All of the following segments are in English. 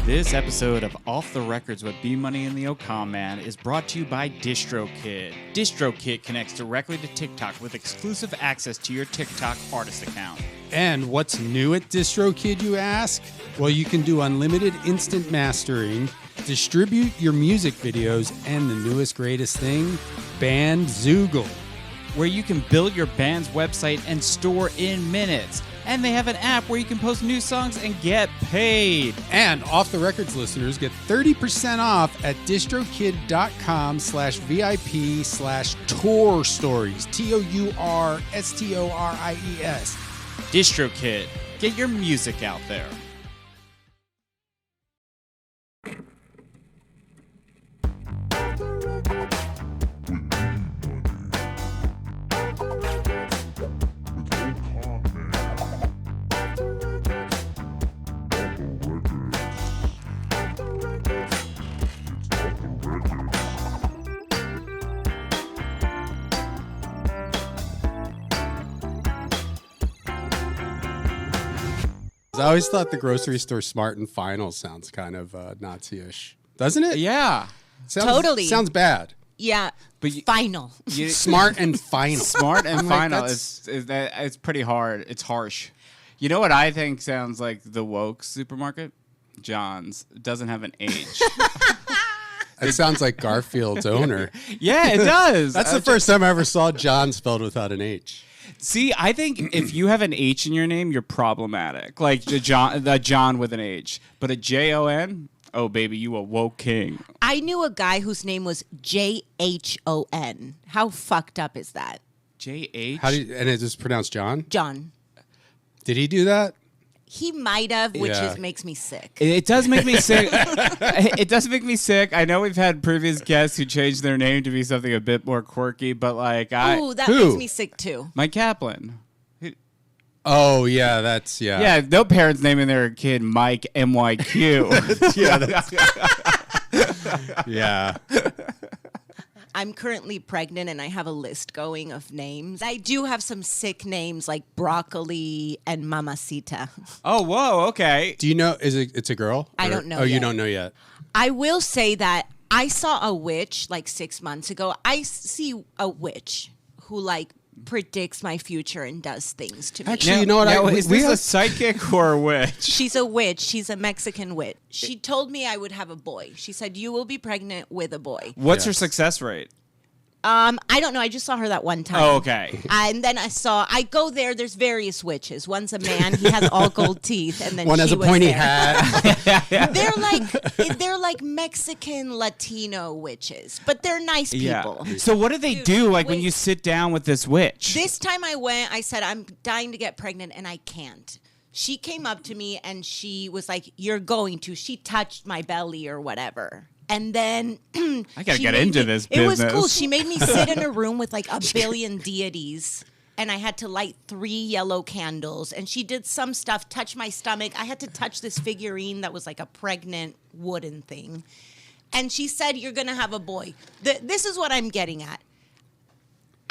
This episode of Off the Records with B-Money and the Ocon Man is brought to you by DistroKid. DistroKid connects directly to TikTok with exclusive access to your TikTok artist account. And what's new at DistroKid, you ask? Well, you can do unlimited instant mastering, distribute your music videos, and the newest greatest thing, Bandzoogle, where you can build your band's website and store in minutes. And they have an app where you can post new songs and get paid. And Off the Records listeners get 30% off at distrokid.com/VIP/tour stories. TOURSTORIES. DistroKid. Get your music out there. I always thought the grocery store Smart and Final sounds kind of Nazi-ish. Doesn't it? Yeah. Totally. Sounds bad. Yeah, but final. Smart and Final. Smart and Final it's pretty hard. It's harsh. You know what I think sounds like the woke supermarket? John's. It doesn't have an H. It sounds like Garfield's owner. Yeah, it does. That's the first time I ever saw John spelled without an H. See, I think if you have an H in your name, you're problematic. Like the John with an H. But a Jon, oh, baby, you a woke king. I knew a guy whose name was Jhon. How fucked up is that? JH? And it is pronounced John? John. Did he do that? He might have, which makes me sick. It does make me sick. It does make me sick. I know we've had previous guests who changed their name to be something a bit more quirky, but like Ooh, that makes me sick too. Mike Kaplan. Oh, yeah, that's, yeah. Yeah, no parents naming their kid Mike MYQ. Yeah. I'm currently pregnant and I have a list going of names. I do have some sick names like Broccoli and Mamacita. Oh, whoa, okay. Do you know, it's a girl? I don't know Oh, yet. you don't know yet? I will say that I saw a witch like 6 months ago. I see a witch who like predicts my future and does things to me. Actually, you know what? Is this a psychic or a witch? She's a witch. She's a Mexican witch. She told me I would have a boy. She said, you will be pregnant with a boy. What's her success rate? I don't know. I just saw her that one time. Oh, okay. And then I go there. There's various witches. One's a man. He has all gold teeth. And then one has a pointy hat. They're like Mexican Latino witches, but they're nice people. Yeah. So what do they do like when you sit down with this witch? This time I went, I said, I'm dying to get pregnant and I can't. She came up to me and she was like, you're going to. She touched my belly or whatever. And then I gotta get into this business. It was cool. She made me sit in a room with like a billion deities, and I had to light 3 yellow candles. And she did some stuff, touch my stomach. I had to touch this figurine that was like a pregnant wooden thing. And she said, "You're gonna have a boy." This is what I'm getting at.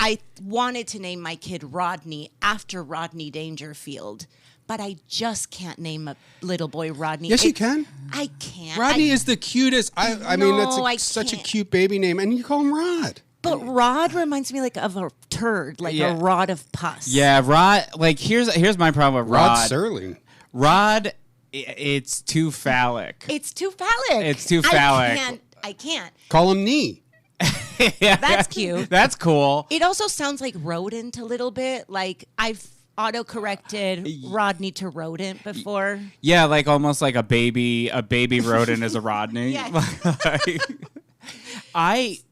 I wanted to name my kid Rodney after Rodney Dangerfield. But I just can't name a little boy Rodney. Yes, you can. I can't. Rodney is the cutest. I mean, that's such a cute baby name. And you call him Rod. But Rod reminds me like of a turd, like a rod of pus. Yeah, Rod. Like here's my problem with Rod. Serling. Rod, it's too phallic. It's too phallic. It's too phallic. I can't. Call him Nee. Yeah. That's cute. That's cool. It also sounds like rodent a little bit. Like I've auto-corrected Rodney to rodent before. Yeah, like almost like a baby rodent is a Rodney. Yeah.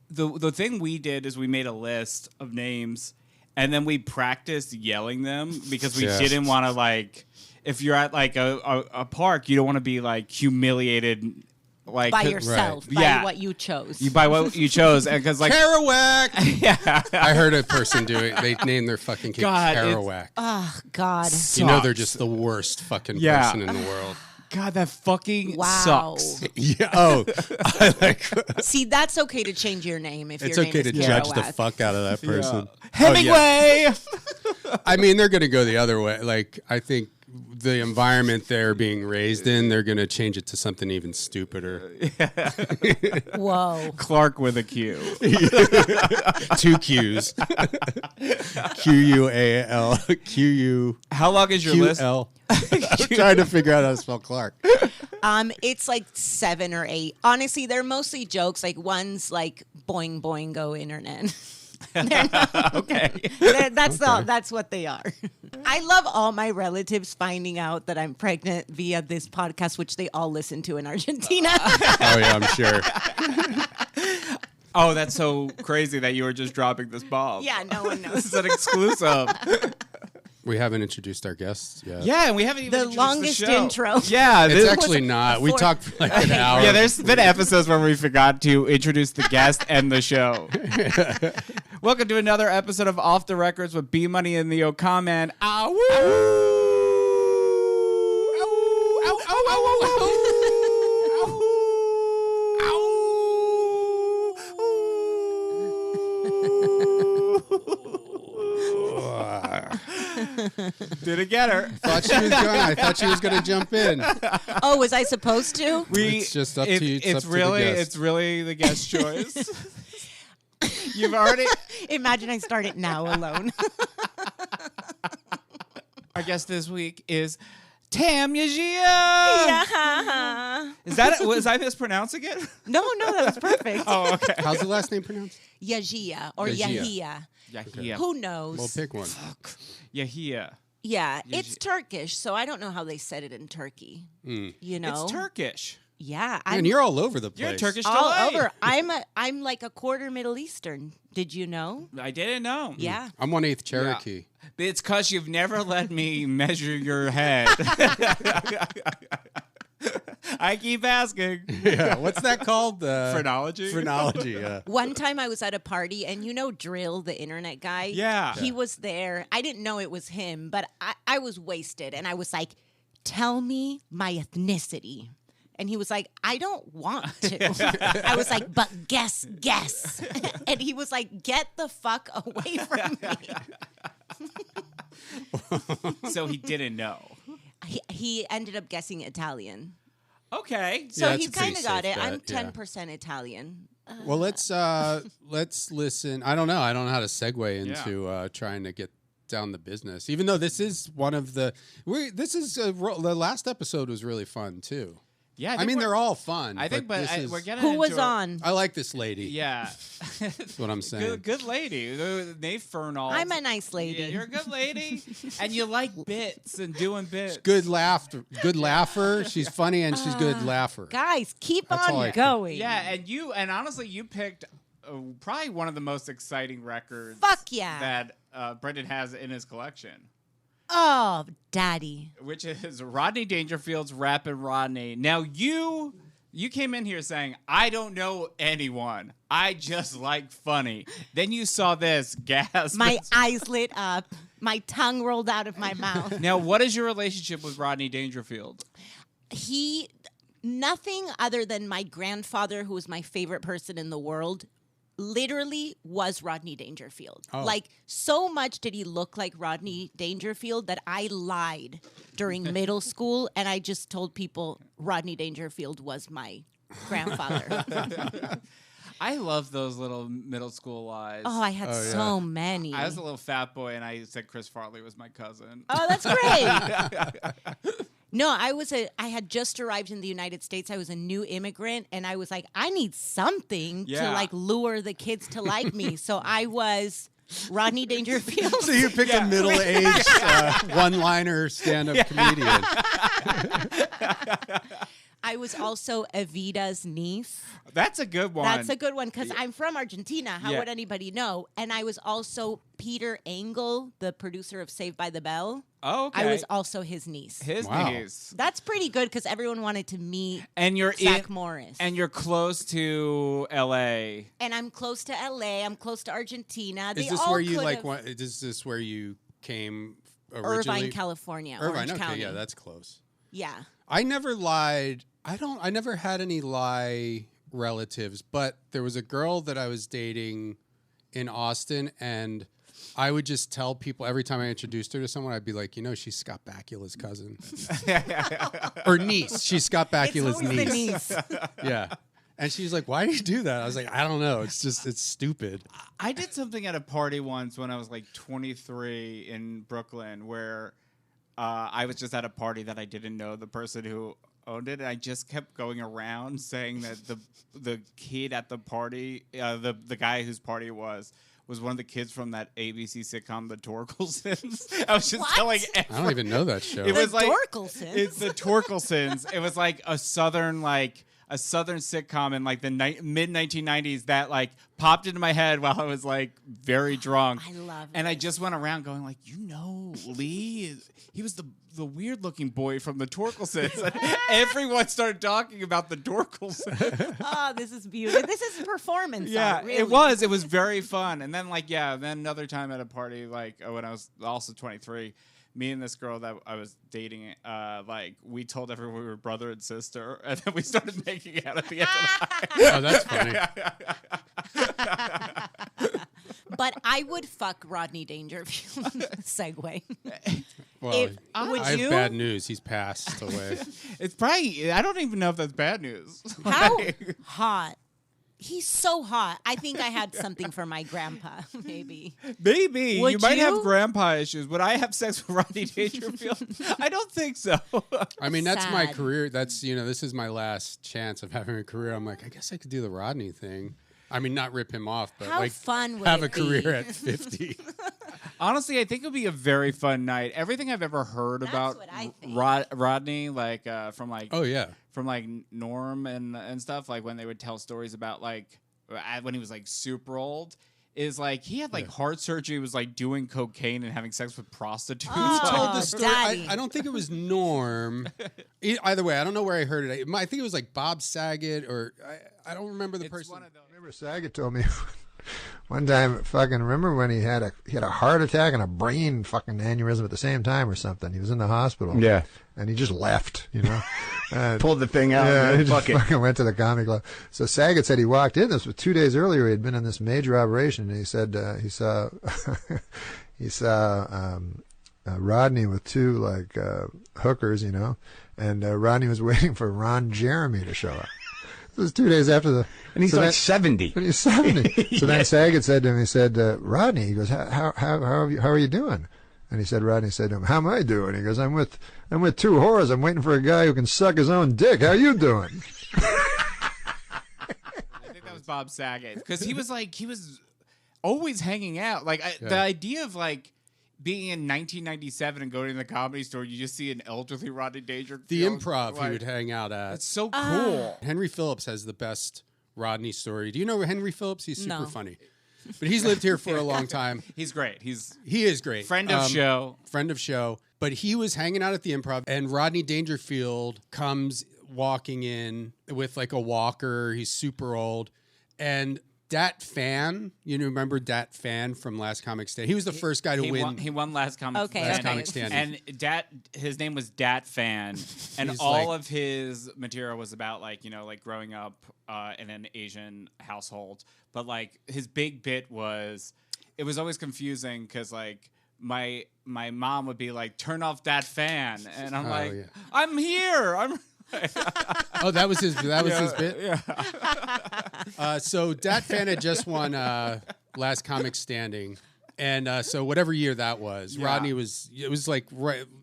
The thing we did is we made a list of names and then we practiced yelling them because we didn't want to like if you're at like a park, you don't want to be like humiliated like by yourself, by what you chose. By what you chose, because like Kerouac. Yeah, I heard a person do it. They named their fucking kid Kerouac. Oh God, you know they're just the worst fucking person in the world. God, that fucking sucks. Yeah. Oh, I like. See, that's okay to change your name if it's your name okay is to judge Kerouac. the fuck out of that person. Yeah. Hemingway. I mean, they're gonna go the other way. Like, I think the environment they're being raised in, they're going to change it to something even stupider. Whoa. Clark with a Q. 2 Q's. Q-U-A-L. Q-U. How long is your list? Q-L. I'm trying to figure out how to spell Clark. It's like 7 or 8. Honestly, they're mostly jokes. Like one's like boing boing go internet. They're not, Okay. That's what they are. I love all my relatives finding out that I'm pregnant via this podcast, which they all listen to in Argentina. Oh, yeah, I'm sure. Oh, that's so crazy that you were just dropping this bomb. Yeah, no one knows. This is an exclusive. We haven't introduced our guests yet. Yeah, and we haven't even The introduced longest the show. intro. Yeah, It's actually not. We talked for like an hour. Yeah, there's been episodes where we forgot to introduce the guest and the show. Welcome to another episode of Off the Records with B Money and the Okam Man. Ow! Didn't get her. I thought she was going to jump in. Oh, was I supposed to? It's just up to you. It's up to the guest. It's really the guest choice. You've already. Imagine I start it now alone. Our guest this week is Tam Yajia. Yeah. Was I mispronouncing it? No, that was perfect. Oh, okay. How's the last name pronounced? Yajia or Yajia. Yahia. Yahia. Who knows? Well, pick one. Yahia. Yeah, it's Turkish, so I don't know how they said it in Turkey. You know, It's Turkish. Yeah, And you're all over the place. You're Turkish all delight. over. I'm like a quarter Middle Eastern. Did you know? I didn't know. Yeah. I'm 1/8 Cherokee. But it's because you've never let me measure your head. I keep asking. Yeah. What's that called? Phrenology? Phrenology, yeah. One time I was at a party, and you know Drill, the internet guy? Yeah. He was there. I didn't know it was him, but I was wasted, and I was like, tell me my ethnicity. And he was like, I don't want to. I was like, but guess. And he was like, get the fuck away from me. So he didn't know. He ended up guessing Italian. Okay. So Yeah, he it's a pretty kind of got safe it. I'm bet, 10% Italian. Well, let's listen. I don't know how to segue into trying to get down the business. Even though this is one of the the last episode was really fun too. Yeah. I mean, they're all fun. I think, but we're getting Who into was on? I like this lady. Yeah. That's what I'm saying. Good lady. Nate Fernald. I'm a nice lady. Yeah, you're a good lady. And you like bits and doing bits. Good laugher. She's funny and she's good laugher. Guys, keep That's all I on think. going. Yeah, and honestly, you picked probably one of the most exciting records. Fuck yeah. That Brendan has in his collection, Oh, daddy. which is Rodney Dangerfield's Rappin Rodney. Now you came in here saying, I don't know anyone. I just like funny. Then you saw this gasp. My eyes lit up. My tongue rolled out of my mouth. Now, what is your relationship with Rodney Dangerfield? Nothing other than my grandfather, who was my favorite person in the world, literally was Rodney Dangerfield. Oh. Like, so much did he look like Rodney Dangerfield that I lied during middle school, and I just told people Rodney Dangerfield was my grandfather. I love those little middle school lies. Oh, I had so many. I was a little fat boy, and I said Chris Farley was my cousin. Oh, that's great. No, I had just arrived in the United States. I was a new immigrant, and I was like, I need something to like lure the kids to like me. So I was Rodney Dangerfield. So you picked a middle-aged one-liner stand-up comedian. I was also Evita's niece. That's a good one. That's a good one because I'm from Argentina. How Yeah. would anybody know? And I was also Peter Engel, the producer of Saved by the Bell. Oh, okay. I was also his niece. His Wow. niece. That's pretty good because everyone wanted to meet And you're Zach Morris. And you're close to L.A. And I'm close to LA. I'm close to Argentina. Is They this all where you could've- is this where you came originally? Irvine, California. Irvine, Orange okay, County. yeah, that's close. Yeah. I never lied. I never had any lie relatives, but there was a girl that I was dating in Austin, and I would just tell people every time I introduced her to someone, I'd be like, she's Scott Bakula's cousin. Or niece. She's Scott Bakula's the niece. Yeah. And she's like, why do you do that? I was like, I don't know. It's stupid. I did something at a party once when I was like 23 in Brooklyn where I was just at a party that I didn't know the person who owned it. And I just kept going around saying that the kid at the party, the guy whose party it was one of the kids from that ABC sitcom, The Torkelsons. I was just telling everyone. I don't even know that show. It was like Torkelsons. It's The Torkelsons. It was like a southern sitcom in like the mid 1990s that like popped into my head while I was like very drunk. I love it. And I just went around going like, Lee, he was the weird looking boy from the Torkelsons. And everyone started talking about the Torkelsons. Oh, this is beautiful. This is performance. Yeah, really. it was. It was very fun. And then then another time at a party, like when I was also 23, me and this girl that I was dating, we told everyone we were brother and sister, and then we started making out at the end of the night. Oh, that's funny. But I would fuck Rodney Dangerfield. Segue. Well, would I have you? bad news. He's passed away. It's probably, I don't even know if that's bad news. How hot? He's so hot. I think I had something for my grandpa, maybe. Maybe. Would you might you? have grandpa issues. Would I have sex with Rodney Dangerfield? I don't think so. I mean, that's my Sad. career. That's, this is my last chance of having a career. I'm like, I guess I could do the Rodney thing. I mean, not rip him off, but How fun would have it a career be? at 50. Honestly, I think it would be a very fun night. Everything I've ever heard about what I think. Rodney, like from like Oh, yeah. from like Norm and stuff, like when they would tell stories about like when he was like super old, is like he had like heart surgery, was like doing cocaine and having sex with prostitutes. Oh, Told the story. Daddy. I don't think it was Norm. Either way, I don't know where I heard it. I think it was like Bob Saget, or I don't remember the person. One of those. Remember Saget told me one time, remember when he had a heart attack and a brain fucking aneurysm at the same time or something. He was in the hospital. Yeah. And he just left, Pulled the thing out. Yeah, And he just fuck it. fucking went to the comedy club. So Saget said he walked in. This was 2 days earlier. He had been in this major operation, and he said he saw Rodney with two hookers, and Rodney was waiting for Ron Jeremy to show up. This was 2 days after the. And he's so like that- 70. And he's 70. So then Saget said to him, he said, Rodney, he goes, how are you doing? And Rodney said to him, how am I doing? He goes, I'm with two whores. I'm waiting for a guy who can suck his own dick. How you doing? I think that was Bob Saget, because he was always hanging out. Like the idea of like being in 1997 and going to the Comedy Store, you just see an elderly Rodney Dangerfield. The Improv like, he would hang out at. It's so cool. Henry Phillips has the best Rodney story. Do you know Henry Phillips? He's super No. funny. But he's lived here for a long time. He's great. He is great. Friend of show. Friend of show. But he was hanging out at the Improv, and Rodney Dangerfield comes walking in with like a walker. He's super old. And Dat Fan, remember Dat Fan from Last Comic Stand? He was the first guy to win. He won Last Comic Comic Stand. And his name was Dat Fan, and He's all like- of his material was about like growing up in an Asian household. But like his big bit was, it was always confusing because like my mom would be like, "Turn off that fan," and I'm like, yeah. "I'm here. I'm." Oh, that was his bit? Yeah. So Dat Fan had just won Last Comic Standing. And so whatever year that was, Yeah. Rodney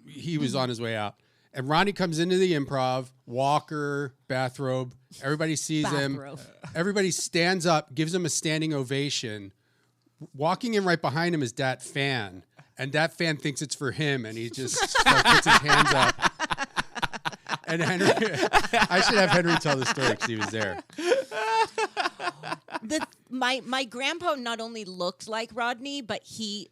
he was on his way out. And Rodney comes into the Improv, walker, bathrobe. Everybody sees him. Everybody stands up, gives him a standing ovation. Walking in right behind him is Dat Fan. And Dat Fan thinks it's for him, and he just puts his hands up. And Henry, I should have Henry tell the story because he was there. My grandpa not only looked like Rodney, but he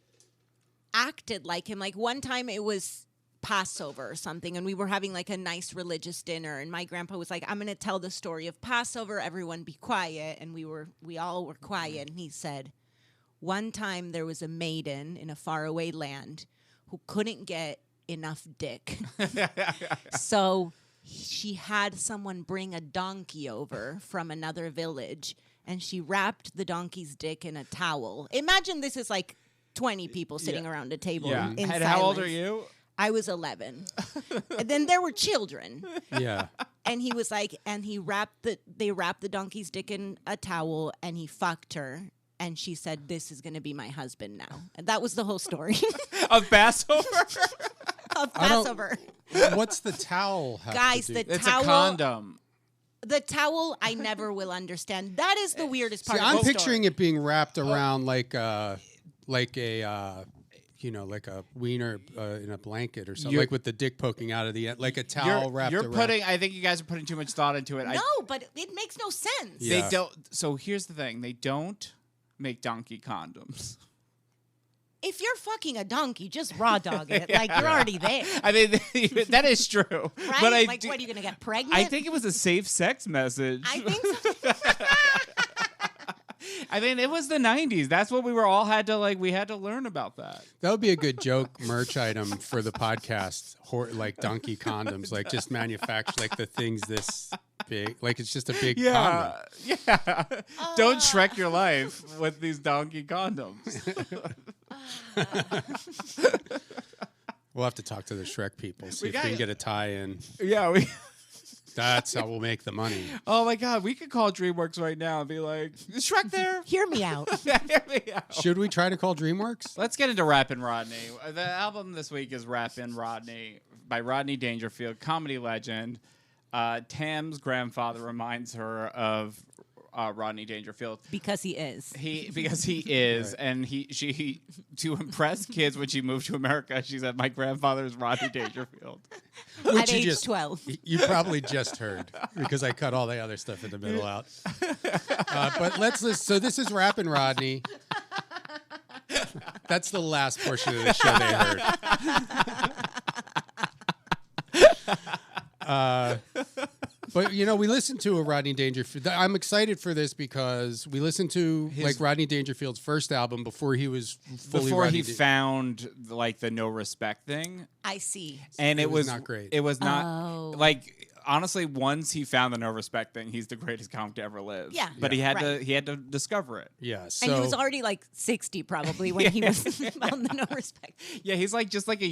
acted like him. Like one time it was Passover or something, and we were having like a nice religious dinner, and my grandpa was like, I'm going to tell the story of Passover. Everyone be quiet. And we all were quiet. And he said, one time there was a maiden in a faraway land who couldn't get enough dick. So she had someone bring a donkey over from another village, and she wrapped the donkey's dick in a towel. Imagine this is like 20 people sitting around a table. Yeah. In And silence. how old are you? I was 11. And then there were children. Yeah. And he was like, and they wrapped the donkey's dick in a towel and he fucked her. And she said, this is going to be my husband now. And that was the whole story Of Passover? of Passover. What's the towel have Guys, to do? the It's towel. a condom. The towel, I never will understand. That is the weirdest part See, of I'm the story. picturing it being wrapped around like a wiener in a blanket or something, You're- like with the dick poking out of the end, like a towel wrapped You're around. putting. I think you guys are putting too much thought into it. No, but it makes no sense. Yeah. They don't. So here's the thing: they don't make donkey condoms. If you're fucking a donkey, just raw dog it. Like, you're already there. I mean, that is true. Right? But What, are you going to get pregnant? I think it was a safe sex message. I think so. I mean, it was the 90s. That's what we were all had to like. We had to learn about that. That would be a good joke merch item for the podcast, like donkey condoms, like just manufacture like the things this big, like it's just a big condom. Yeah. Don't Shrek your life with these donkey condoms. We'll have to talk to the Shrek people, see We if we got- can get a tie-in. Yeah, we. That's how we'll make the money. Oh my God, we could call DreamWorks right now and be like, "Is Shrek there?" Hear me out. Hear me out. Should we try to call DreamWorks? Let's get into Rappin Rodney. The album this week is Rappin Rodney by Rodney Dangerfield, comedy legend. Tam's grandfather reminds her of Rodney Dangerfield. Because he is. Because he is, and she to impress kids when she moved to America, she said, "My grandfather is Rodney Dangerfield." At you age just- 12. You probably just heard because I cut all the other stuff in the middle out. But let's listen. So this is Rappin Rodney. That's the last portion of the show they heard. But we listened to a Rodney Dangerfield. I'm excited for this because we listened to Rodney Dangerfield's first album before he was fully Before Rodney he found like the no respect thing, I see. and it was not great. It was not Oh. like honestly. Once he found the no respect thing, he's the greatest comic to ever live. Yeah. but he had Right. to discover it. Yeah, so And he was already like 60 probably when he was found the no respect. Yeah, he's like just like a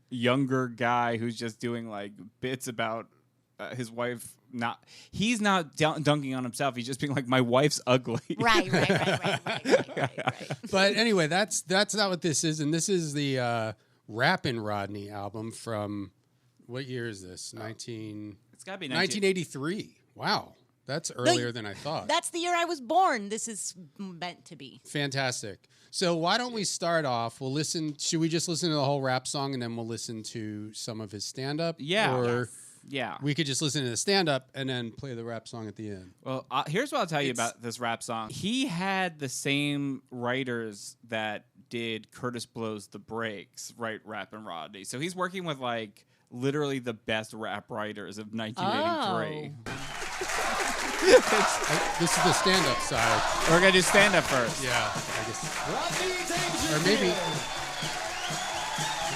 younger guy who's just doing like bits about his wife. He's not dunking on himself. He's just being like, my wife's ugly. Right. But anyway, that's not what this is, and this is the Rappin Rodney album from what year is this? It's got to be 1983. Wow, that's earlier than I thought. That's the year I was born. This is meant to be. Fantastic. So why don't we start off? Should we just listen to the whole rap song and then we'll listen to some of his stand-up? Yeah. Or Yeah. we could just listen to the stand-up and then play the rap song at the end. Well, here's what I'll tell you about this rap song. He had the same writers that did Curtis Blow's The Breaks write Rappin' Rodney. So he's working with like literally the best rap writers of 1983. This is the stand-up side. We're going to do stand-up first. Yeah, I guess. Or maybe.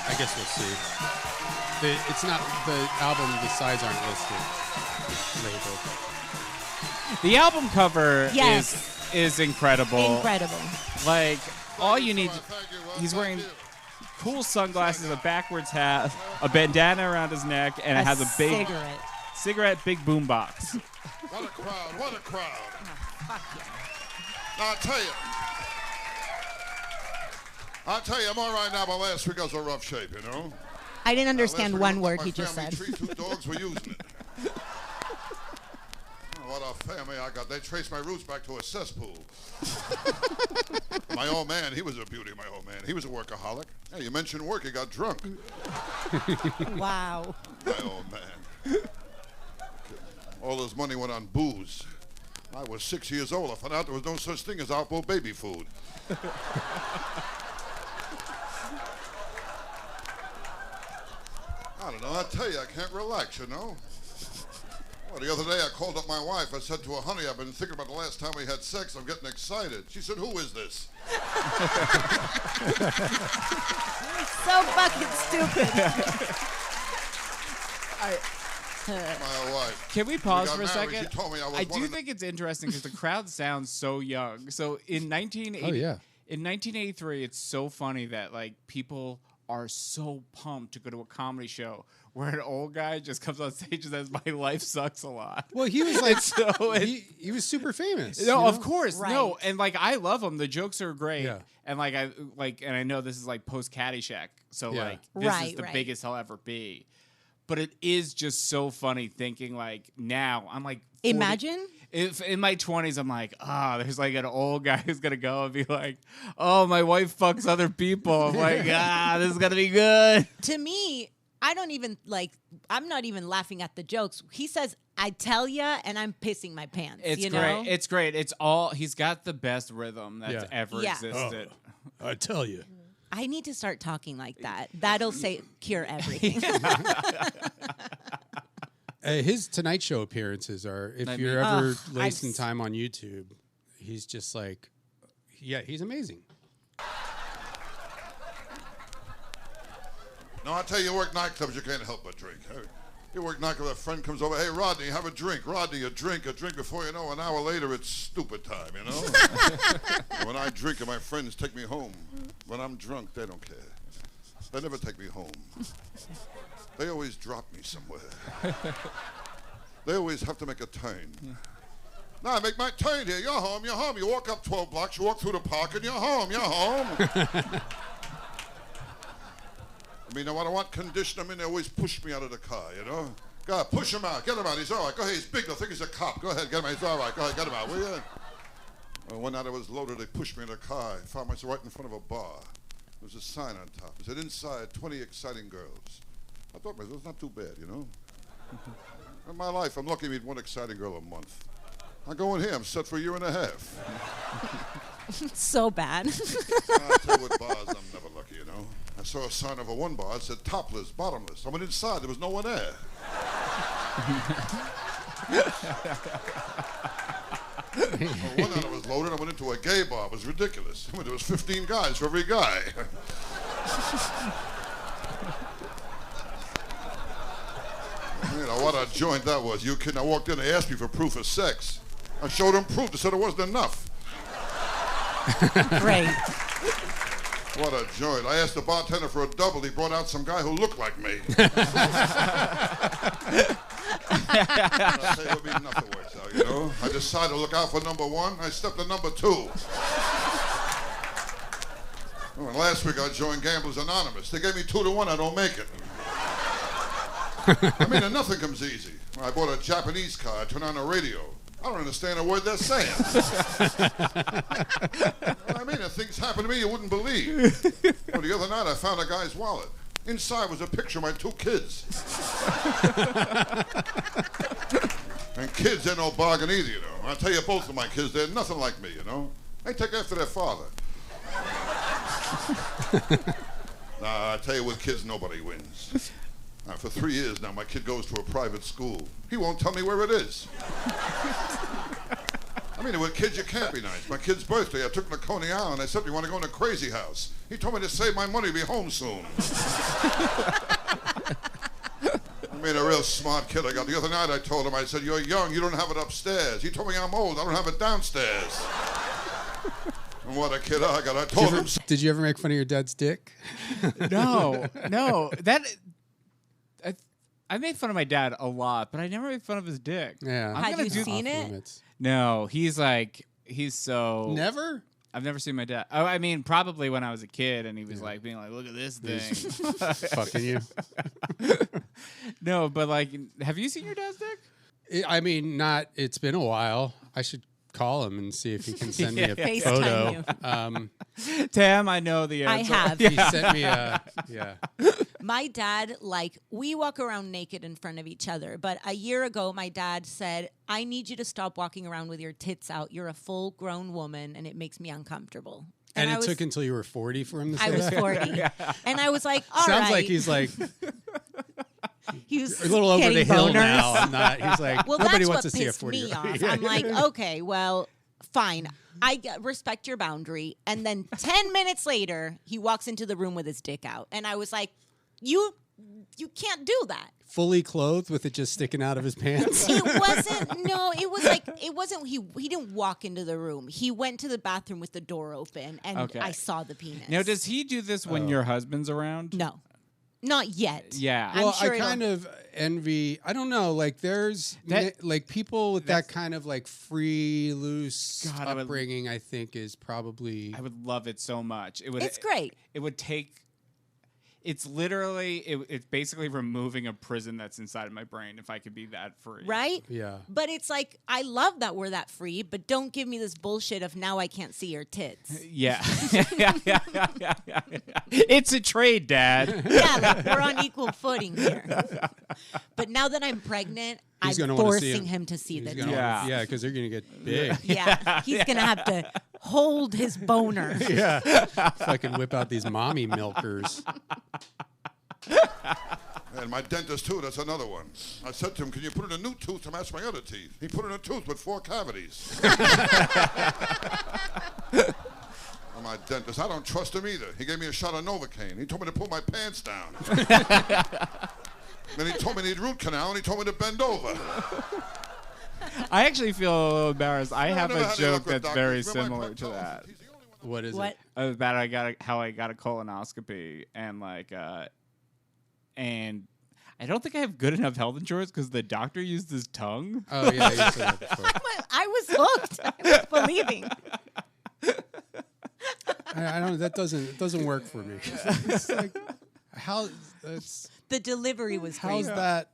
I guess we'll see. It's not the album. The sides aren't listed. Labeled. The album cover Yes. is incredible. Incredible. Like, all you need... He's wearing cool sunglasses, a backwards hat, a bandana around his neck, and it has a big cigarette. big boombox. What a crowd, what a crowd. Fuck yeah. I'll tell you, I'm all right now, but last week I was in rough shape, you know? I didn't understand Last week, one word my he just family said. tree, 2 dogs were using it. Oh, what a family I got. They traced my roots back to a cesspool. My old man, he was a beauty, my old man. He was a workaholic. Hey, you mentioned work, he got drunk. Wow. My old man. All his money went on booze. I was 6 years old. I found out there was no such thing as Alpo baby food. I don't know. I tell you, I can't relax, you know. Well, the other day I called up my wife. I said to her, honey, I've been thinking about the last time we had sex. I'm getting excited. She said, who is this? So fucking stupid. My wife. Can we pause got for a married, second? she told me I was I one do of the- think it's interesting because the crowd sounds so young. So in 1980, In 1983, it's so funny that like people are so pumped to go to a comedy show where an old guy just comes on stage and says, "My life sucks a lot." Well, he was like, he was super famous. No, you know? of course, Right. no, and like I love him. The jokes are great, Yeah. and and I know this is like post Caddyshack, so Yeah. like this is Right, the right. biggest he'll ever be. But it is just so funny thinking like now I'm like 40 Imagine. if in my 20s I'm like there's like an old guy who's gonna go and be like, oh, my wife fucks other people. I'm like this is gonna be good. To me, I don't even like. I'm not even laughing at the jokes. He says, "I tell ya," and I'm pissing my pants. It's you great. know? It's great. It's all he's got the best rhythm that's Yeah. ever Yeah. existed. I tell you. I need to start talking like that. That'll cure everything. His Tonight Show appearances are, if you're ever wasting time on YouTube, he's just like, he's amazing. No, I tell you, you work nightclubs, you can't help but drink. You work nightclubs, a friend comes over, hey, Rodney, have a drink. Rodney, a drink. Before you know, an hour later, it's stupid time, you know? When I drink and my friends take me home, when I'm drunk, they don't care. They never take me home. They always drop me somewhere. They always have to make a turn. Now I make my turn here. You're home, you're home. You walk up 12 blocks, you walk through the park, and you're home, you're home. I mean, when I want condition, they always push me out of the car, you know? God, push him out, get him out, he's all right. Go ahead, he's big, they'll think he's a cop. Go ahead, get him out, he's all right. Go ahead, get him out, will you? Well, one night I was loaded, they pushed me in the car. I found myself right in front of a bar. There was a sign on top. It said, inside, 20 exciting girls. I thought myself, it's not too bad, you know? In my life, I'm lucky to meet one exciting girl a month. I go in here, I'm set for a year and a half. So bad. I'll tell you what bars, I'm never lucky, you know? I saw a sign over one bar, it said topless, bottomless. I went inside, there was no one there. Well, one night I was loaded, I went into a gay bar, it was ridiculous. I mean, there was 15 guys for every guy. You know, what a joint that was. You kidding? I walked in, they asked me for proof of sex. I showed them proof, they said it wasn't enough. Great. What a joint. I asked the bartender for a double. He brought out some guy who looked like me. I'll tell you, it'll be nothing works out, you know? I decided to look out for number one. I stepped to number two. Oh, and last week I joined Gamblers Anonymous. They gave me 2-1. I don't make it. I mean, and nothing comes easy. I bought a Japanese car. I turned on the radio. I don't understand a word they're saying. I mean, if things happen to me you wouldn't believe. Well, the other night I found a guy's wallet. Inside was a picture of my 2 kids. And kids ain't no bargain either, you know. I'll tell you, both of my kids, they're nothing like me, you know. They take after their father. Nah, I tell you, with kids, nobody wins. For 3 years now, my kid goes to a private school. He won't tell me where it is. I mean, with kids, you can't be nice. My kid's birthday, I took him to Coney Island. I said, you want to go in a crazy house? He told me to save my money, be home soon. I mean, a real smart kid I got. The other night I told him, I said, you're young, you don't have it upstairs. He told me I'm old, I don't have it downstairs. And what a kid I got. I told him... Did you ever make fun of your dad's dick? No. I made fun of my dad a lot, but I never made fun of his dick. Yeah. Have you seen it? No, he's so... Never? I've never seen my dad. Oh, I mean, probably when I was a kid, and he was being like, look at this thing. Fucking you. No, but have you seen your dad's dick? I mean, not, it's been a while. I should call him and see if he can send me a FaceTime photo. Tam, I know the answer. I have. He sent me My dad, we walk around naked in front of each other. But a year ago, my dad said, I need you to stop walking around with your tits out. You're a full-grown woman, and it makes me uncomfortable. And it took until you were 40 for him to say I was that? 40. Yeah. And I was like, all Sounds right. like he's like... He was a little over the hill boners. now. I'm not. He's like, well, nobody that's wants what to see a pissed 40 me off. I'm like, okay, well, fine. I respect your boundary. And then 10 minutes later, he walks into the room with his dick out. And I was like, you can't do that. fully clothed with it just sticking out of his pants? It wasn't. No, it was like it wasn't. He didn't walk into the room. He went to the bathroom with the door open, and I saw the penis. Now, does he do this when your husband's around? No, not yet. Yeah. Well, sure I kind of envy. I don't know. Like, there's like people with that kind of like free, loose upbringing. I think is probably. I would love it so much. It's great. It would take. It's literally, it's basically removing a prison that's inside of my brain if I could be that free. Right? Yeah. But it's like, I love that we're that free, but don't give me this bullshit of now I can't see your tits. Yeah. It's a trade, Dad. Yeah, like we're on equal footing here. But now that I'm pregnant, I'm forcing him to see the tits. Yeah, because they're going to get big. Yeah, he's going to have to hold his boner. Yeah. Fucking whip out these mommy milkers. And my dentist, too, that's another one. I said to him, can you put in a new tooth to match my other teeth? He put in a tooth with 4 cavities. And my dentist, I don't trust him either. He gave me a shot of Novocaine. He told me to pull my pants down. Then he told me to need root canal, and he told me to bend over. I actually feel a little embarrassed. I have a joke that's very similar to that. What is What? it? About how I got a colonoscopy and and I don't think I have good enough health insurance because the doctor used his tongue. Oh yeah, you said that before. I was hooked. I was believing. I don't. That doesn't work for me. It's like, The delivery was how's crazy. that?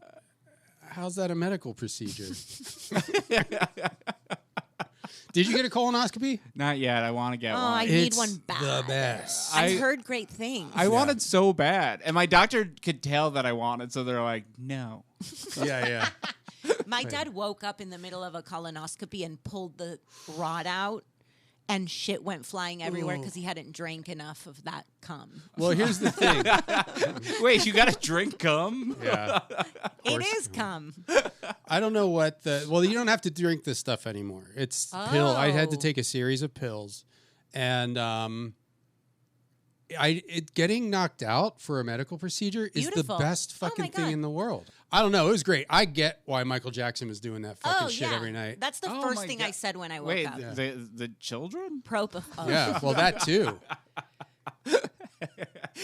How's that a medical procedure? Did you get a colonoscopy? Not yet. I want to get Oh, one. I need one bad. The best. I've heard great things. I wanted so bad, and my doctor could tell that I wanted, so they're like, "No." Yeah. My dad woke up in the middle of a colonoscopy and pulled the rod out, and shit went flying everywhere because he hadn't drank enough of that cum. Well, here's the thing. Wait, you got to drink cum? Yeah. It is cum. I don't know what well, you don't have to drink this stuff anymore. It's pill. I had to Oh. take a series of pills, and getting knocked out for a medical procedure is Beautiful. the best Oh, fucking my thing God. in the world. I don't know. It was great. I get why Michael Jackson was doing that fucking shit yeah. every night. That's the Oh first my thing God. I said when I woke Wait, up. the children? Propofol. Yeah, well, that too.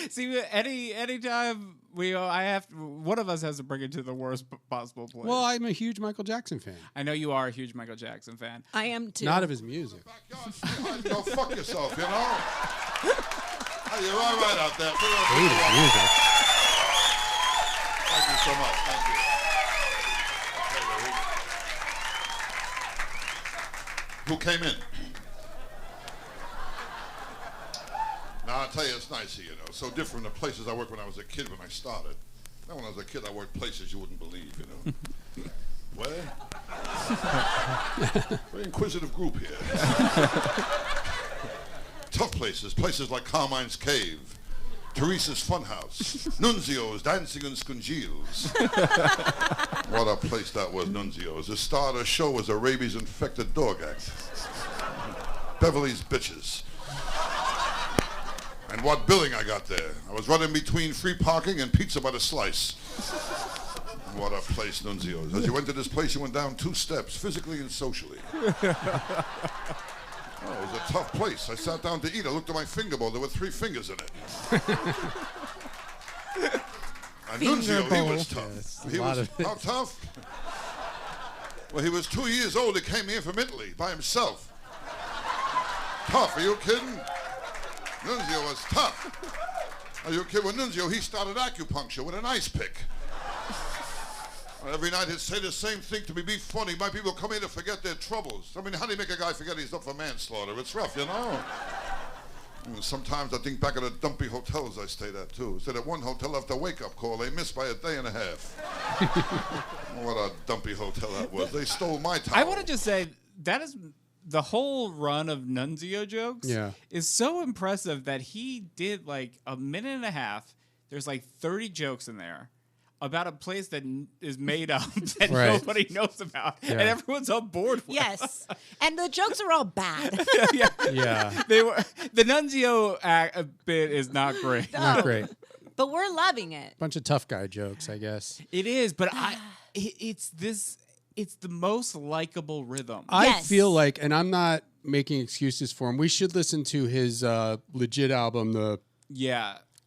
See, anytime one of us has to bring it to the worst possible place. Well, I'm a huge Michael Jackson fan. I know you are a huge Michael Jackson fan. I am too. Not of his music. Go fuck yourself, you know? Hey, you're all right out there. Hate his music. Thank you so much. Thank you. Who came in? Now, I'll tell you, it's nice here, you know. So different from the places I worked when I was a kid when I started. Now, when I was a kid, I worked places you wouldn't believe, you know. Where? Very inquisitive group here. Tough places. Places like Carmine's Cave, Teresa's Funhouse, Nunzio's Dancing in Scungils. What a place that was, Nunzio's. The star of the show was a rabies-infected dog act. Beverly's Bitches. And what billing I got there. I was running between free parking and pizza by the slice. What a place, Nunzio's. As you entered this place, you went down 2 steps, physically and socially. Oh, it was a tough place. I sat down to eat. I looked at my finger bowl. There were 3 fingers in it. And Nunzio, he was tough. He was, how tough? Well, he was 2 years old. He came here from Italy by himself. Tough, are you kidding? Nunzio was tough. Are you kidding? With Nunzio, he started acupuncture with an ice pick. Every night he'd say the same thing to me, be funny. My people come here to forget their troubles. I mean, how do you make a guy forget he's up for manslaughter? It's rough, you know? And sometimes I think back at the dumpy hotels I stayed at, too. Stayed at one hotel after a wake-up call. They missed by a day and a half. What a dumpy hotel that was. They stole my towel. I want to just say, that is... The whole run of Nunzio jokes is so impressive that he did like a minute and a half. There's like 30 jokes in there about a place that is made up that nobody knows about, and everyone's on board with. Yes, and the jokes are all bad. Yeah. They were the Nunzio bit is not great. Not great. But we're loving it. Bunch of tough guy jokes, I guess. It is, but it's the most likable rhythm. I feel like, and I'm not making excuses for him, we should listen to his legit album,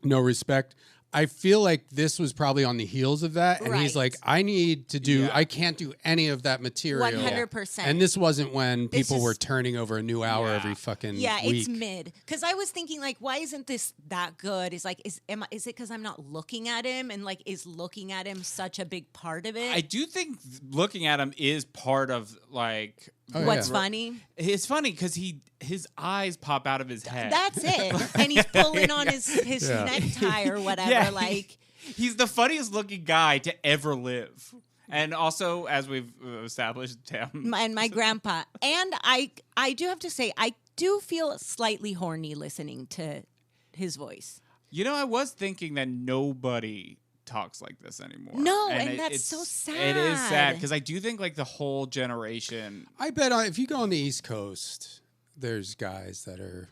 No Respect. I feel like this was probably on the heels of that. And he's like, I need to do, I can't do any of that material. 100%. And this wasn't when people were turning over a new hour every fucking week. It's mid. Because I was thinking, like, why isn't this that good? Is it because I'm not looking at him? And, like, is looking at him such a big part of it? I do think looking at him is part of, like... What's funny? It's funny because his eyes pop out of his head. That's it. And he's pulling on his necktie or whatever. Yeah, like he's the funniest looking guy to ever live. And also, as we've established, Tam. And my grandpa. And I do have to say, I do feel slightly horny listening to his voice. You know, I was thinking that nobody talks like this anymore. No, and that's so sad. It is sad because I do think like the whole generation. I bet if you go on the East Coast, there's guys that are.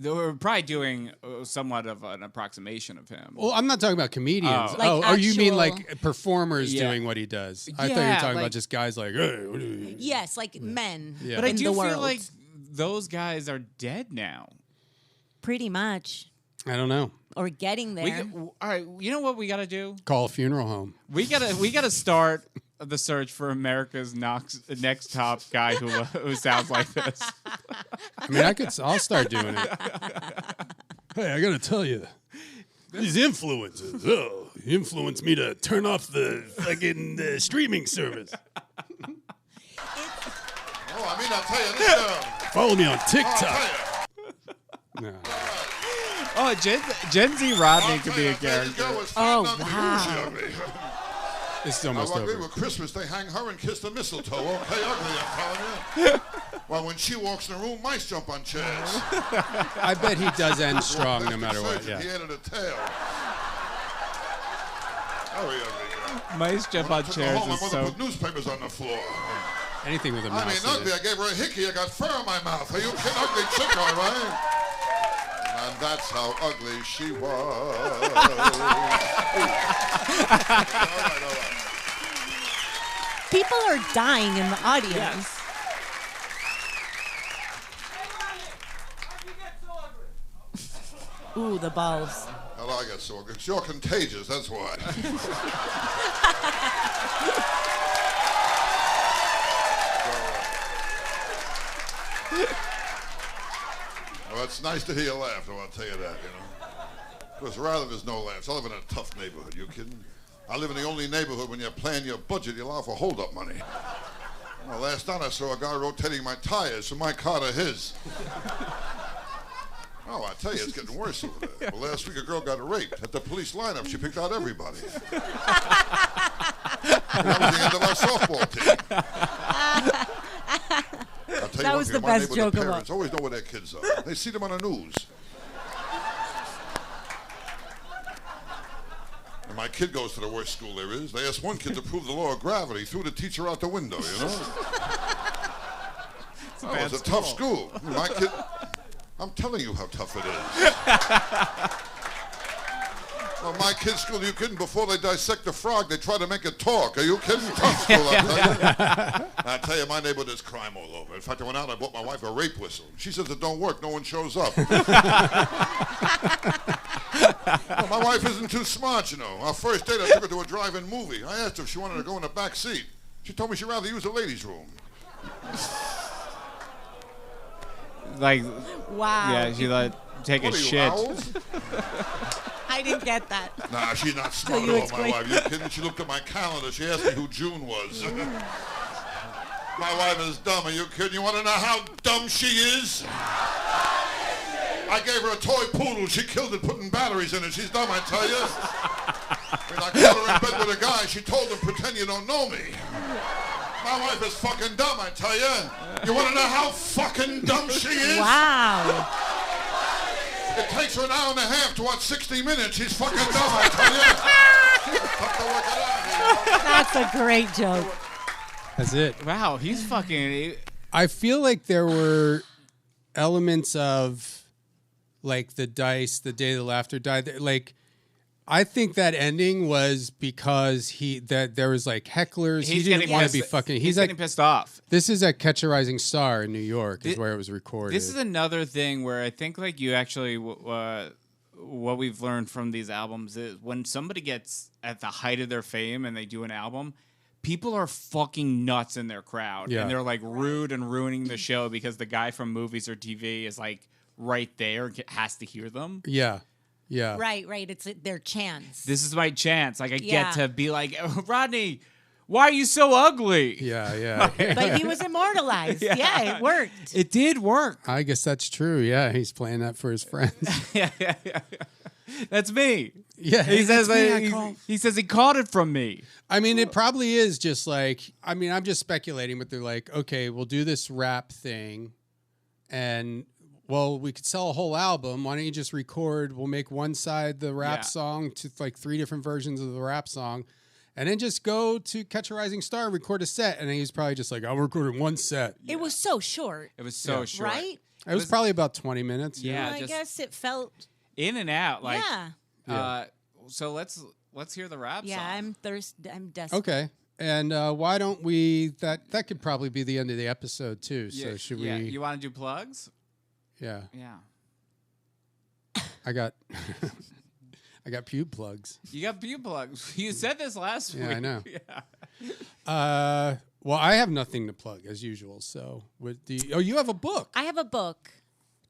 They're probably doing somewhat of an approximation of him. Well, I'm not talking about comedians. Like you mean like performers doing what he does? I thought you were talking about just guys like. Hey, yes, like men. Yeah. But I do feel world. like those guys are dead now. Pretty much. I don't know. Or getting there. All right, you know what we got to do? Call a funeral home. We gotta start the search for America's next top guy who sounds like this. I mean, I'll start doing it. Hey, I gotta tell you, these influencers. Influenced me to turn off the fucking streaming service. I'll tell you this. Follow me on TikTok. No. Oh, Gen Z Rodney could be a character. Oh, wow. This is almost over. With Christmas, they hang her and kiss the mistletoe. Okay, ugly, I'm telling you. Well, when she walks in the room, mice jump on chairs. I bet he does end strong no matter what. Yeah. He added a tail. Very ugly. Mice jump on chairs My is mother so... put newspapers on the floor. Anything with a mouse. I mean, ugly. I gave her a hickey. I got fur on my mouth. Are you kidding? Ugly chick, all right? And that's how ugly she was. All right. People are dying in the audience. Yes. Ooh, the balls. Hell, I got so good. You're contagious, that's why. Well, it's nice to hear you laugh, though, I'll tell you that, you know. Because rather there's no laughs. I live in a tough neighborhood, you kidding? I live in the only neighborhood when you plan your budget, you allow for hold-up money. Well, last night I saw a guy rotating my tires from my car to his. Oh, I tell you, it's getting worse over there. Well, last week a girl got raped. At the police lineup, she picked out everybody. That was the end of our softball team. I'll tell That you was one the thing, my best neighborhood joke of parents all. always know where their kids are. They see them on the news. And my kid goes to the worst school there is. They asked one kid to prove the law of gravity, threw the teacher out the window, you know? Oh, it's a tough school. My kid, I'm telling you how tough it is. Well, my kid's school, you kidding? Before they dissect the frog, they try to make it talk. Are you kidding? Tough school, I tell you. I tell you, my neighborhood is crime all over. In fact, I went out and I bought my wife a rape whistle. She says it don't work. No one shows up. Well, my wife isn't too smart, you know. Our first date, I took her to a drive-in movie. I asked her if she wanted to go in the back seat. She told me she'd rather use the ladies' room. Like, Wow. yeah, she like take What a are you, shit. owls? I didn't get that. Nah, she's not smart you at all, my explain. wife. You kidding? She looked at my calendar. She asked me who June was. My wife is dumb. Are you kidding? You want to know how dumb she is? I gave her a toy poodle. She killed it putting batteries in it. She's dumb, I tell you. When I caught her in bed with a guy, she told him, pretend you don't know me. My wife is fucking dumb, I tell you. You want to know how fucking dumb she is? Wow. It takes her an hour and a half to watch 60 Minutes. She's fucking dumb, I tell you. Tough to work it out. That's a great joke. That's it. Wow, he's fucking... I feel like there were elements of like the Dice, the Day the Laughter Died. Like I think that ending was because there was like hecklers. He didn't want to be fucking. He's getting pissed off. This is at Catch a Rising Star in New York, is where it was recorded. This is another thing where I think like you actually what we've learned from these albums is when somebody gets at the height of their fame and they do an album, people are fucking nuts in their crowd, and they're like rude and ruining the show because the guy from movies or TV is like right there, has to hear them. Yeah. Right. It's their chance. This is my chance. Like I get to be like, Rodney, why are you so ugly? Yeah. But he was immortalized. Yeah, it worked. It did work. I guess that's true. Yeah, he's playing that for his friends. Yeah. That's me. Yeah, he says he says he caught it from me. I mean, it probably is just like, I mean, I'm just speculating, but they're like, okay, we'll do this rap thing, and well, we could sell a whole album. Why don't you just record? We'll make one side the rap song to like 3 different versions of the rap song, and then just go to Catch a Rising Star, record a set. And he's probably just like, I'll record one set. It was so short. It was so short. Right? It was probably about 20 minutes. Yeah, I guess it felt in and out. Like, Yeah. So let's hear the rap song. Yeah, I'm desperate. Okay. And why don't we? That could probably be the end of the episode too. So should we? Yeah. You want to do plugs? Yeah. Yeah. I got pube plugs. You got pube plugs. You said this last week. Yeah, I know. Yeah. Well, I have nothing to plug as usual. So you have a book. I have a book.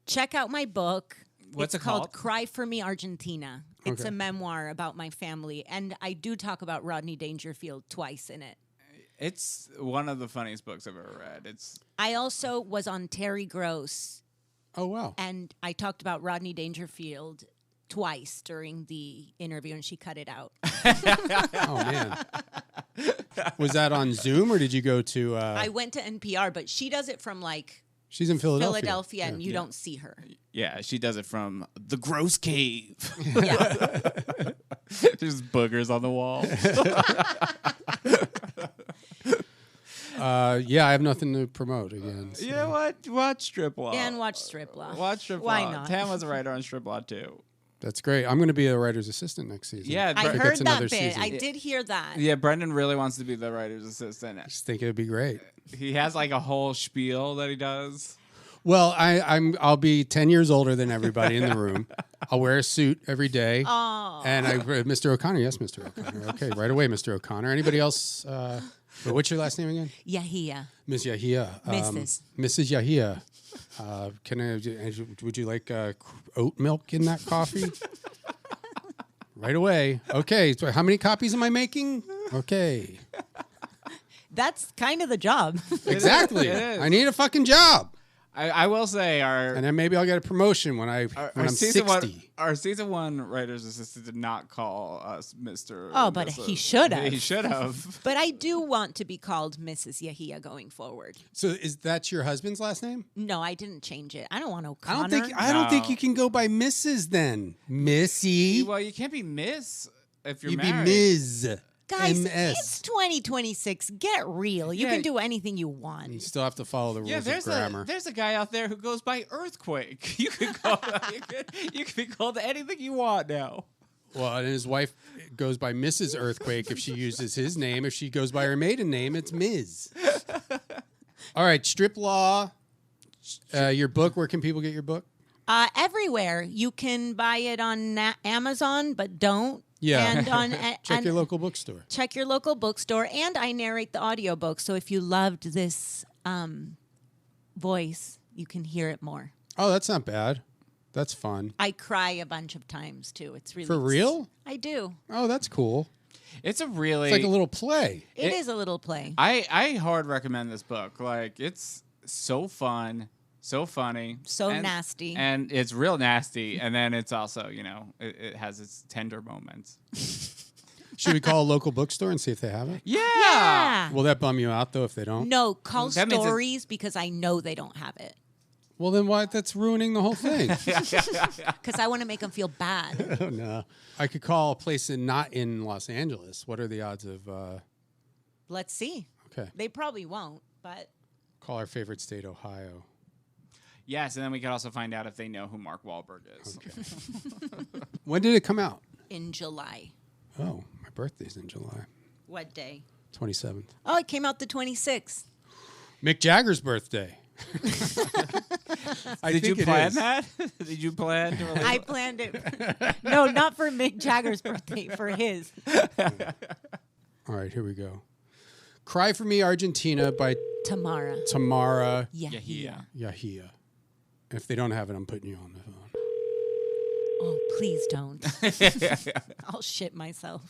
Check out my book. What's it's it called? Cry for Me, Argentina. It's Okay. a memoir about my family, and I do talk about Rodney Dangerfield twice in it. It's one of the funniest books I've ever read. I also was on Terry Gross, Oh wow. and I talked about Rodney Dangerfield twice during the interview, and she cut it out. Oh man. Was that on Zoom or did you go to? I went to NPR, but she does it from like She's in Philadelphia. and you don't see her. Yeah, she does it from the Gross Cave. Yeah. There's boogers on the wall. Yeah, I have nothing to promote again. So. You know what? Watch Strip Law. And watch Strip Law. Watch Strip Law. Why not? Tam was a writer on Strip Law too. That's great. I'm going to be a writer's assistant next season. Yeah, I If it heard gets that another bit. season. I did hear that. Yeah, Brendan really wants to be the writer's assistant. I just think it would be great. He has like a whole spiel that he does. Well, I'll be 10 years older than everybody in the room. I'll wear a suit every day. Oh. And Mr. O'Connor, yes, Mr. O'Connor. Okay, right away, Mr. O'Connor. Anybody else? What's your last name again? Yahia. Miss Yahia. Mrs. Yahia. Would you like oat milk in that coffee? Right away. Okay, so how many copies am I making? Okay. That's kind of the job. Exactly. It is. I need a fucking job. I will say And then maybe I'll get a promotion when I'm season 60. Our season 1 writer's assistant did not call us Mr. Oh, but he should have. He should have. But I do want to be called Mrs. Yahia going forward. So is that your husband's last name? No, I didn't change it. I don't want O'Connor. I don't think No. you can go by Mrs. then. Missy. Well, you can't be Miss if you're You'd married. be Ms. Guys, MS. it's 2026. Get real. You Yeah. can do anything you You want. still have to follow the rules Yeah, of grammar. there's a guy out there who goes by Earthquake. You can call you can be called anything you want now. Well, and his wife goes by Mrs. Earthquake if she uses his name. If she goes by her maiden name, it's Ms. All right, Strip Law. Your book. Where can people get your book? Everywhere. You can buy it on Amazon, but don't. Yeah. And on Check your local bookstore. check your local bookstore, and I narrate the audiobook. So if you loved this voice, you can hear it more. Oh, that's not bad. That's fun. I cry a bunch of times too. It's really For real? I do. Oh, that's cool. It's a really It's like a little play. It is a little play. I hard recommend this book. Like it's so fun, so funny, So nasty. and it's real nasty. And then it's also it has its tender moments. Should we call a local bookstore and see if they have it? Yeah. Will that bum you out though if they don't? No, call That means Stories because I know they don't have it. Well, then why? That's ruining the whole thing. Because I want to make them feel bad. Oh, no. I could call a place not in Los Angeles. What are the odds of? Let's see. Okay, They probably won't, but call our favorite state, Ohio. Yes, and then we could also find out if they know who Mark Wahlberg is. When did it come out? in July. Oh, my birthday's in July. What day? 27th. Oh, it came out the 26th. Mick Jagger's birthday. Did you plan that? Did you plan to release I planned it. No, not for Mick Jagger's birthday, for his. All right, here we go. Cry for Me, Argentina by Tamara Yajia. If they don't have it, I'm putting you on the phone. Oh, please don't. I'll shit myself.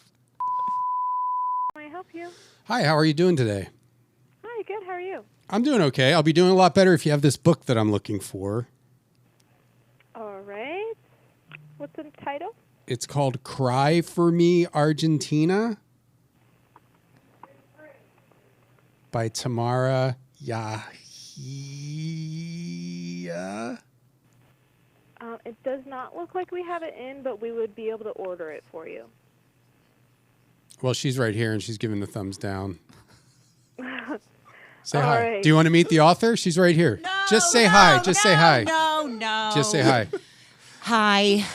Can I help you? Hi, how are you doing today? Hi, good. How are you? I'm doing okay. I'll be doing a lot better if you have this book that I'm looking for. All right. What's the title? It's called Cry for Me, Argentina by Tamara Yajia. It does not look like we have it in, but we would be able to order it for you. Well, she's right here, and she's giving the thumbs down. Say All hi. right. Do you want to meet the author? She's right here. Just say hi. Just say hi. No. Just say hi. Hi.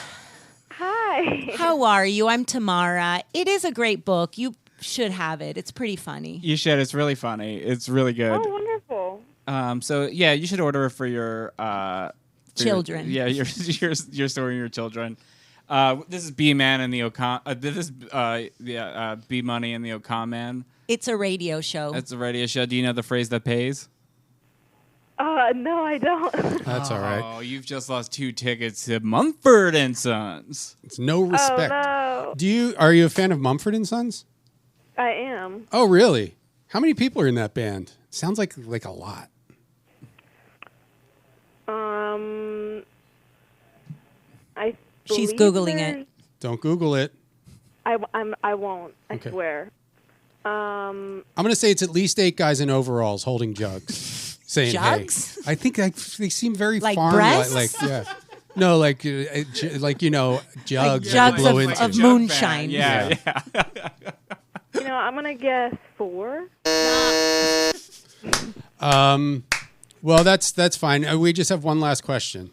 Hi. How are you? I'm Tamara. It is a great book. You should have it. It's pretty funny. You should. It's really funny. It's really good. Oh, wonderful. So yeah, you should order it for your Children. your story and your children. This is B Man and the Ocon. This is B Money and the Ocon Man. It's a radio show. It's a radio show. Do you know the phrase that pays? No, I don't. That's all right. Oh, you've just lost 2 tickets to Mumford and Sons. It's no respect. Oh, no. Are you a fan of Mumford and Sons? I am. Oh, really? How many people are in that band? Sounds like a lot. She's believe Googling there's- it. Don't Google it. I won't. I Okay. swear. I'm going to say it's at least 8 guys in overalls holding jugs, saying Jugs? hey. I think they seem very Like farm breasts? yeah. No, like jugs. Like that jugs blow of into. of moonshine. Yeah. I'm gonna guess 4. Well, that's fine. We just have one last question.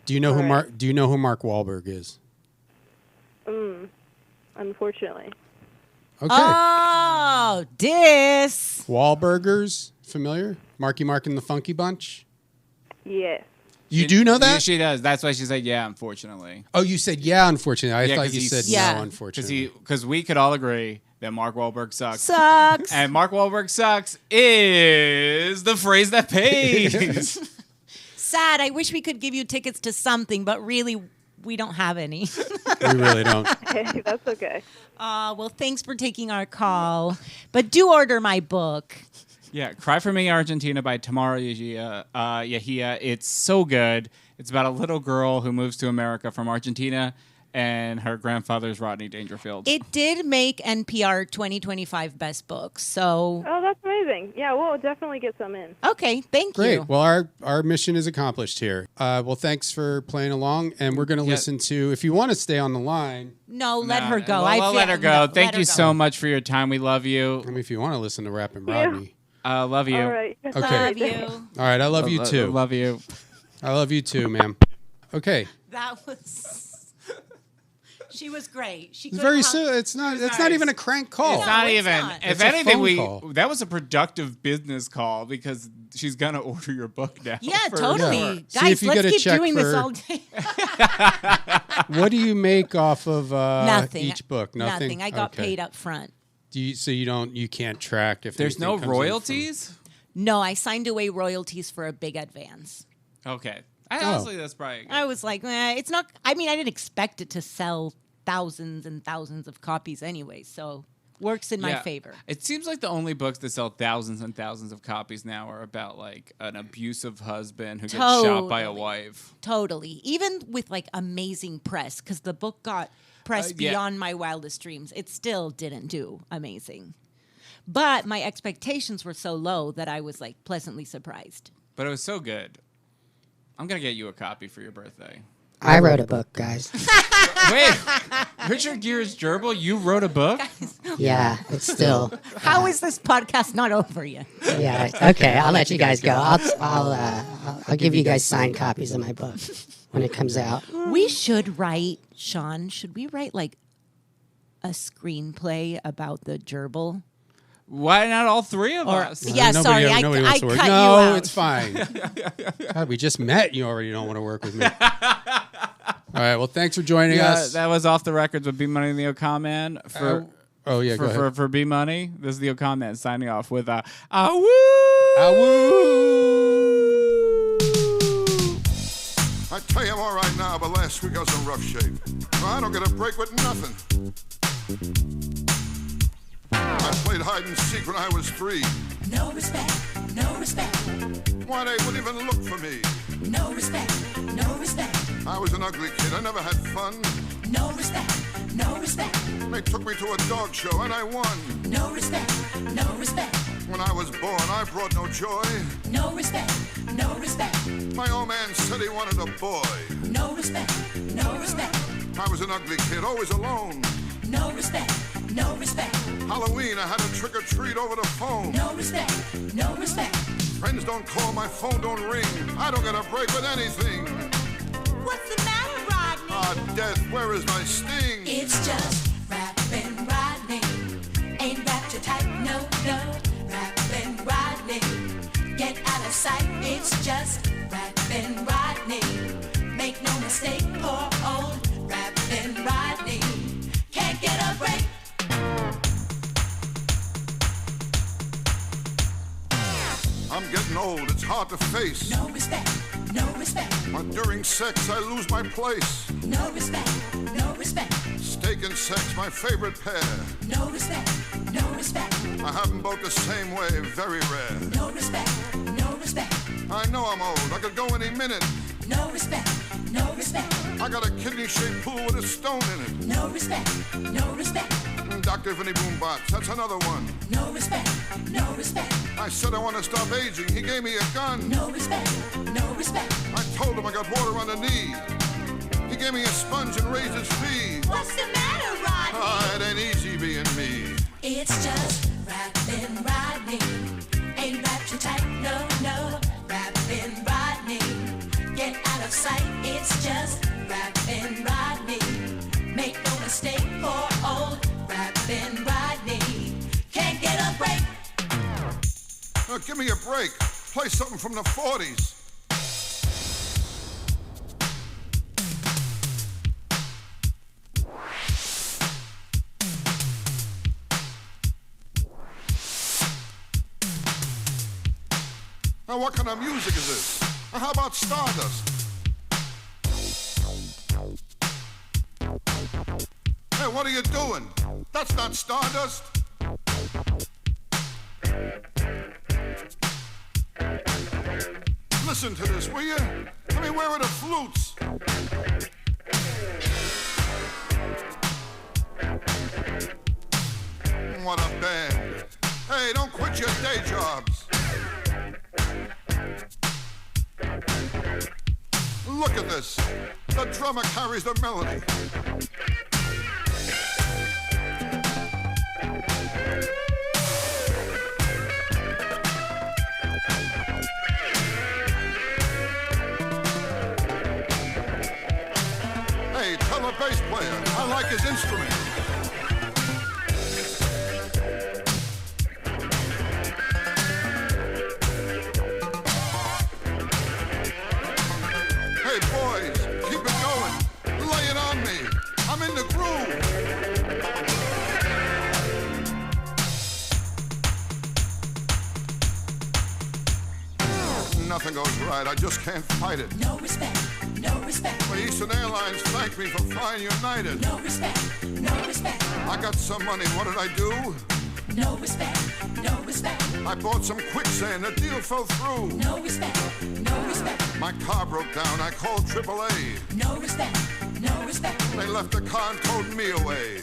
Do you know All who right. Do you know who Mark Wahlberg is? Unfortunately. Okay. Oh, dis. Wahlburgers, familiar? Marky Mark and the Funky Bunch. Yes. You do know Yeah, that? she does. That's why she said, yeah, unfortunately. Oh, you said yeah, unfortunately. I Yeah, thought 'cause you he's- said Yeah. no, unfortunately. Because we could all agree that Mark Wahlberg sucks. Sucks. And Mark Wahlberg sucks is the phrase that pays. Sad. I wish we could give you tickets to something, but really, we don't have any. We really don't. Hey, that's okay. Well, thanks for taking our call. But do order my book. Yeah, Cry for Me, Argentina by Tamara Yajia. It's so good. It's about a little girl who moves to America from Argentina, and her grandfather's Rodney Dangerfield. It did make NPR 2025 Best Books. So, Oh, that's amazing. Yeah, we'll definitely get some in. okay, thank Great. you. Well, our mission is accomplished here. Well, thanks for playing along, and we're going to listen to. If you want to stay on the line, No, let her go. We'll let her go. no, Thank let her you go. so much for your time. We love you. I mean, if you want to listen to Rappin Rodney, Love you. All right. Okay. Love you. all right. I love you too. Love you. I love you too, ma'am. Okay. That was. She was great. She It's could very have soon. It's not even a crank call. It's not it's even. not. If It's a anything, phone call. that was a productive business call because she's gonna order your book now. Yeah, for totally. sure. See Guys, if you let's get a keep check doing this for- all day. What do you make off of Nothing. each book? Nothing. I got Okay. paid up front. So you can't track if There's anything no comes in royalties. No, I signed away royalties for a big advance. Okay. Oh. Honestly, that's probably. Good. I was like, it's not. I mean, I didn't expect it to sell thousands and thousands of copies anyway, so works in my Yeah. favor. It seems like the only books that sell thousands and thousands of copies now are about like an abusive husband who gets shot by a Totally. wife. Totally. Even with like amazing press, because the book got press Yeah. beyond my wildest dreams, it still didn't do amazing. But my expectations were so low that I was like pleasantly surprised. But it was so good. I'm gonna get you a copy for your birthday. I wrote a book, guys. Wait, Richard Gere's Gerbil, you wrote a book? Yeah, it's still. How is this podcast not over yet? Yeah. Okay, I'll let you guys go. I'll give you guys signed copies of my book when it comes out. We should write, Sean, should we write like a screenplay about the gerbil? Why not all three of us? Yeah, sorry, I cut you out. No, it's fine. God, we just met. You already don't want to work with me. All right. Well, thanks for joining us. That was Off the Records with B Money and the Ocon Man. Go ahead. For B Money, this is the Ocon Man signing off with Awoo! I tell you, I'm all right now, but last week I was in rough shape. I don't get a break with nothing. I played hide and seek when I was 3. No respect, no respect. Why they wouldn't even look for me? No respect, no respect. I was an ugly kid, I never had fun. No respect, no respect. They took me to a dog show and I won. No respect, no respect. When I was born, I brought no joy. No respect, no respect. My old man said he wanted a boy. No respect, no respect. I was an ugly kid, always alone. No respect, no respect. Halloween, I had a trick or treat over the phone. No respect, no respect. Friends don't call, my phone don't ring. I don't get a break with anything. What's the matter, Rodney? Ah, death, where is my sting? It's just Rappin Rodney. Ain't wrapped your type, no, no. Rappin Rodney. Get out of sight, it's just Rappin Rodney. Make no mistake, poor old Rappin Rodney can't get a break. I'm getting old, it's hard to face. No respect, no respect. But during sex, I lose my place. No respect, no respect. Steak and sex, my favorite pair. No respect, no respect. I have them both the same way, very rare. No respect, no respect. I know I'm old, I could go any minute. No respect, no respect. I got a kidney-shaped pool with a stone in it. No respect, no respect. Dr. Vinny Boombox, that's another one. No respect, no respect. I said I want to stop aging, he gave me a gun. No respect, no respect. I told him I got water on the knee. He gave me a sponge and raised his fee. What's the matter, Rodney? Ah, it ain't easy being me. It's just Rappin Rodney. Ain't wrapped too tight, no, no. Rappin Rodney. Get out of sight, it's just Rappin Rodney. Make no mistake, poor old Rappin Rodney can't get a break. Give me a break. Play something from the 40s. Now, what kind of music is this? How about Stardust? Hey, what are you doing? That's not Stardust. Listen to this, will you? I mean, where are the flutes? What a band. Hey, don't quit your day jobs. Look at this. The drummer carries the melody. Hey, tell the bass player, I like his instrument. Hey, boys, keep it going. Lay it on me. I'm in the groove. Nothing goes right. I just can't fight it. No respect, no respect. But Eastern Airlines thanked me for flying United. No respect, no respect. I got some money. What did I do? No respect, no respect. I bought some quicksand. The deal fell through. No respect, no respect. My car broke down. I called AAA. No respect, no respect. They left the car and towed me away.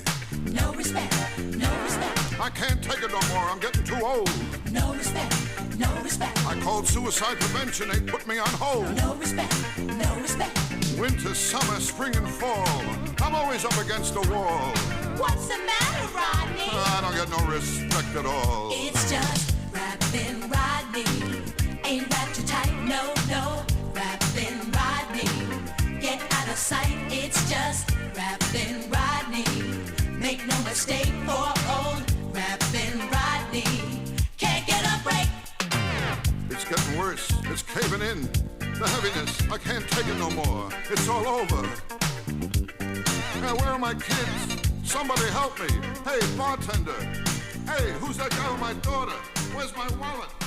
No respect, no respect. I can't take it no more. I'm getting too old. No respect, no respect. I called suicide prevention. They put me on hold. No respect, no respect. Winter, summer, spring, and fall. I'm always up against the wall. What's the matter, Rodney? I don't get no respect at all. It's just Rappin Rodney. Ain't wrapped too tight, no, no. Rappin Rodney. Get out of sight, it's just Rappin Rodney. Make no mistake. getting worse. It's caving in. The heaviness, I can't take it no more. It's all over. Hey, where are my kids? Somebody help me. Hey, bartender. Hey, who's that guy with my daughter? Where's my wallet?